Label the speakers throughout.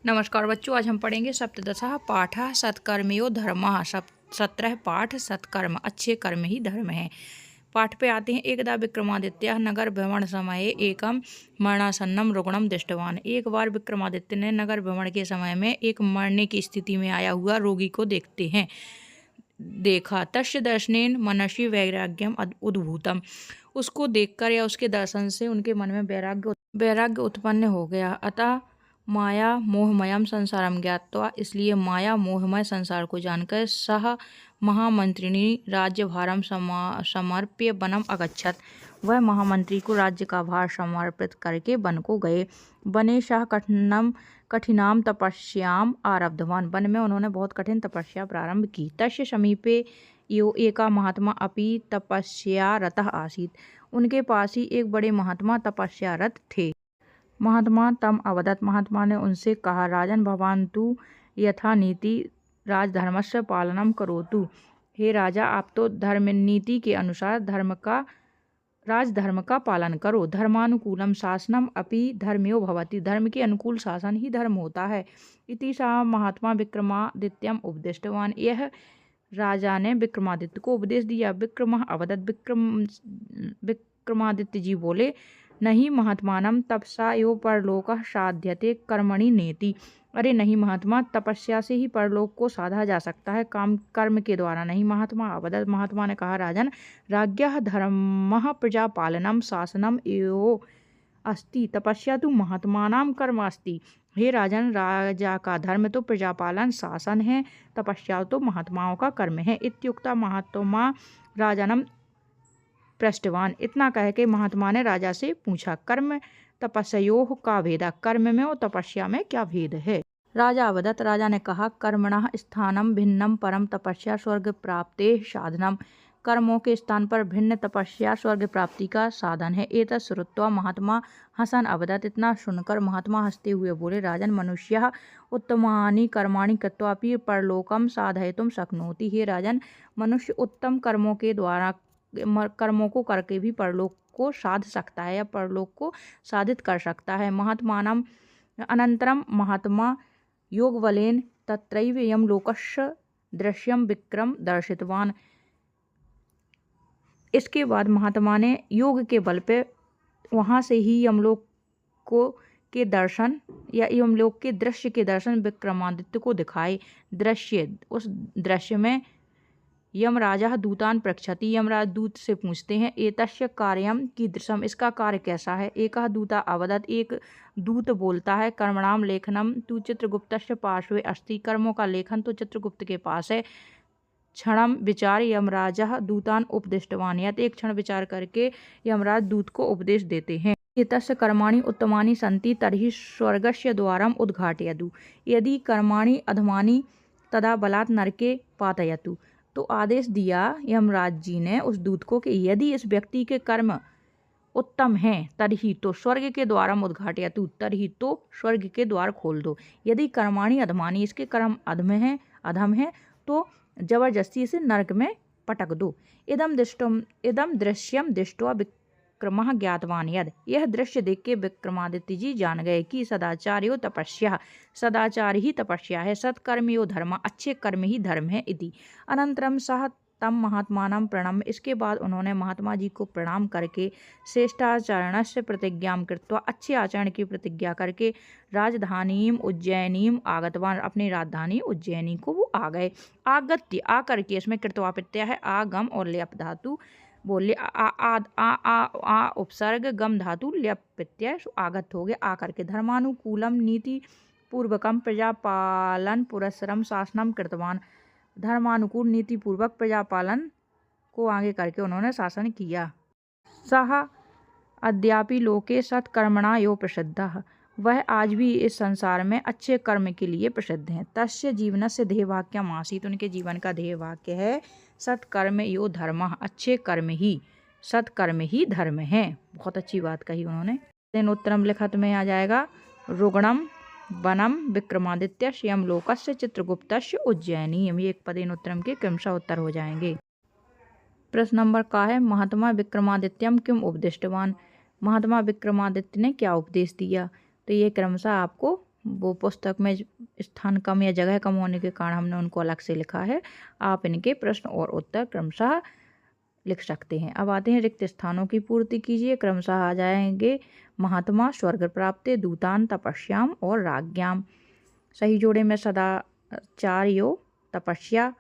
Speaker 1: नमस्कार बच्चों, आज हम पढ़ेंगे सप्तदशः पाठः सत्कर्मयो धर्मः। 17 पाठ सत्कर्म, अच्छे कर्म ही धर्म है। पाठ पे आते हैं। एकदा विक्रमादित्य नगर भ्रमण समये एकम मरणासन्नम रुग्णम दृष्टवान। एक बार विक्रमादित्य ने नगर भ्रमण के समय में एक मरने की स्थिति में आया हुआ रोगी को देखा। तस्य दर्शनेन मनसि वैराग्यम उद्भूतम। उसको देखकर या उसके दर्शन से उनके मन में वैराग्य उत्पन्न हो गया। अतः माया मोहमयम संसारम ज्ञात्वा, इसलिए माया मोहमय संसार को जानकर सह महामंत्रिणी राज्यभारम समर्प्य वनम अगच्छत। वह महामंत्री को राज्य का भार समर्पित करके वन को गए। वने सह कठिनाम तपस्याम आरब्धवान। वन में उन्होंने बहुत कठिन तपस्या प्रारंभ की। तस्य समीपे यो एका महात्मा अपि तपस्या रतः आसीत। उनके पास ही एक बड़े महात्मा तपस्यारत थे। महात्मा तम अवदत। महात्मा ने उनसे कहा, राजन भवान तु यथा नीति राजधर्मस्य पालनम करोतु। हे राजा, आप तो धर्म नीति के अनुसार राजधर्म का पालन करो। धर्मानुकूलम शासनम अपि धर्मयो भवति। धर्म के अनुकूल शासन ही धर्म होता है। इति सा महात्मा विक्रमादित्यम उपदिष्टवान। यह राजा ने विक्रमादित्य को उपदेश दिया। अवदत। विक्रमादित्य जी बोले, नहीं महात्मानम तपसा यो परलोकः साध्यते कर्मणि नेति। अरे नहीं महात्मा, तपस्या से ही परलोक को साधा जा सकता है, कर्म के द्वारा नहीं। अवदत। महात्मा ने कहा, राजन, राज्ञः धर्मः प्रजापालनम शासनम एव अस्ति, तपस्या तो महात्मानां कर्म अस्ति। हे राजन, राजा का धर्म तो प्रजापालन शासन है, तपस्या तो महात्माओं का कर्म है। इत्युक्ता महात्मा राजनम पृष्ठवान। इतना कह के महात्मा ने राजा से पूछा, कर्म तपस्योः का भेदा। कर्म में और तपस्या में क्या भेद है? राजा अवदत। राजा ने कहा, कर्मणः स्थानम भिन्नम परम तपस्या स्वर्ग प्राप्ते साधनम। कर्मों के स्थान पर भिन्न तपस्या स्वर्ग प्राप्ति का साधन है। एतत् श्रुत्वा महात्मा हसन अवदत। इतना सुनकर महात्मा हंसते हुए बोले, राजन, मनुष्यः उत्तमानि कर्माणि कृत्वापि परलोकम साधयितुं शक्नोति। हे राजन, मनुष्य उत्तम कर्मों को करके भी परलोक को साध सकता है या परलोक को साधित कर सकता है। महात्मानम अनंतरम महात्मा योग बलेन तत्रैव यमलोकस्य दृश्यम विक्रम दर्शितवान। इसके बाद महात्मा ने योग के बल पे वहाँ से ही यमलोक के दर्शन या यमलोक के दृश्य के दर्शन विक्रमादित्य को दिखाए। उस दृश्य में यमराजा दूतान पृच्छति। यमराज दूत से पूछते हैं, एतस्य कार्यम कीदृशम। इसका कार्य कैसा है? एकः दूता अवदत। एक दूत बोलता है, कर्मणाम लेखनम तु चित्रगुप्तस्य पार्श्वे अस्ति। कर्मों का लेखन तो चित्रगुप्त के पास है। क्षणम विचार यमराजा दूतान उपदिष्टवान। एक क्षण विचार करके यमराज दूत को उपदेश देते हैं। एतस्य कर्माणि उत्तमानि सन्ति तर्हि स्वर्गस्य द्वारम उद्घाटयतु। यदि कर्माणि अधमानि तदा बलात् नरके पातयतु। तो आदेश दिया यमराज जी ने उस दूत को कि यदि इस व्यक्ति के कर्म उत्तम हैं तर्हि तो स्वर्ग के द्वारम उद्घाटयतु, तर्हि तो स्वर्ग के द्वार खोल दो। यदि कर्माणि अधमानि, इसके कर्म अधम है तो जबरदस्ती से नरक में पटक दो। इदम दृश्यम दृष्ट्वा विक्रमः ज्ञातवान यद। यह दृश्य देख के विक्रमादित्य जी जान गए कि सदाचार्यो तपस्या, सदाचार ही तपस्या है। सत्कर्मयो धर्म, अच्छे कर्म ही धर्म है। इति अनंतरम सह तम महात्मानं प्रणम्य। इसके बाद उन्होंने महात्मा जी को प्रणाम करके श्रेष्ठाचरणस्य प्रतिज्ञां कृत्वा, अच्छे आचरण की प्रतिज्ञा करके राजधानीम उज्जैनीम आगतवान। अपनी राजधानी उज्जैनी को वो आ गए। आगत्य, आ करके, इसमें कृत्वा प्रत्यय है। आगम और ल्यप धातु बोले, आ उपसर्ग, गम धातु, ल्यप प्रत्यय, आगत हो गया। आ करके धर्मानुकूलम नीति पूर्वकम प्रजापालन पुरस्सरम शासनम कृतवान। धर्मानुकूल नीति पूर्वक प्रजापालन को आगे करके उन्होंने शासन किया। सह अद्यापि लोके सत्कर्मणा यो प्रसिद्धः। वह आज भी इस संसार में अच्छे कर्म के लिए प्रसिद्ध हैं। तस्य जीवनस्य ध्येयवाक्यम् आसीत्। उनके जीवन का ध्येय वाक्य है, सत्कर्म यो धर्मः। अच्छे कर्म ही, सत्कर्म ही धर्म है। बहुत अच्छी बात कही उन्होंने। दिन उत्तरम लिखत में आ जाएगा, रुग्णम वनम विक्रमादित्यस्य यमलोकस्य चित्रगुप्तस्य उज्जैनीम। ये एक पदेन उत्तरम के क्रमशः उत्तर हो जाएंगे। प्रश्न नंबर का है, महात्मा विक्रमादित्यम किम उपदिष्टवान। महात्मा विक्रमादित्य ने क्या उपदेश दिया? तो ये क्रमशः आपको वो पुस्तक में स्थान कम या जगह कम होने के कारण हमने उनको अलग से लिखा है। आप इनके प्रश्न और उत्तर क्रमशः लिख सकते हैं। अब आते हैं रिक्त स्थानों की पूर्ति कीजिए। क्रमशः आ जाएंगे महात्मा, स्वर्ग प्राप्ति, दूतान, तपस्याम और राज्ञाम। सही जोड़े में सदाचार्यो, तपस्या,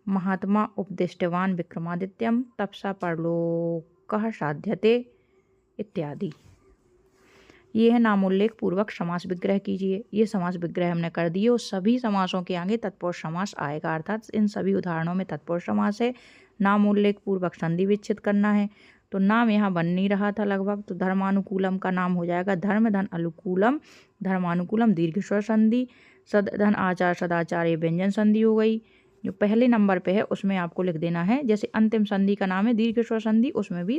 Speaker 1: महात्मा उपदिष्टवान विक्रमादित्यम, तपसा परलोकः साध्यते इत्यादि। ये है नामोल्लेख पूर्वक समास विग्रह कीजिए। ये समास विग्रह हमने कर दिए और सभी समासों के आगे तत्पुरुष समास आएगा, अर्थात इन सभी उदाहरणों में तत्पुरुष समास है। नामोल्लेख पूर्वक संधि विच्छेद करना है, तो नाम यहाँ बन नहीं रहा था लगभग, तो धर्मानुकूलम का नाम हो जाएगा धर्म धन अनुकूलम, धर्मानुकूलम दीर्घ स्वर संधि, सद धन आचार सदाचार ये व्यंजन संधि हो गई। जो पहले नंबर पे है उसमें आपको लिख देना है, जैसे अंतिम संधि का नाम है दीर्घ स्वर संधि, उसमें भी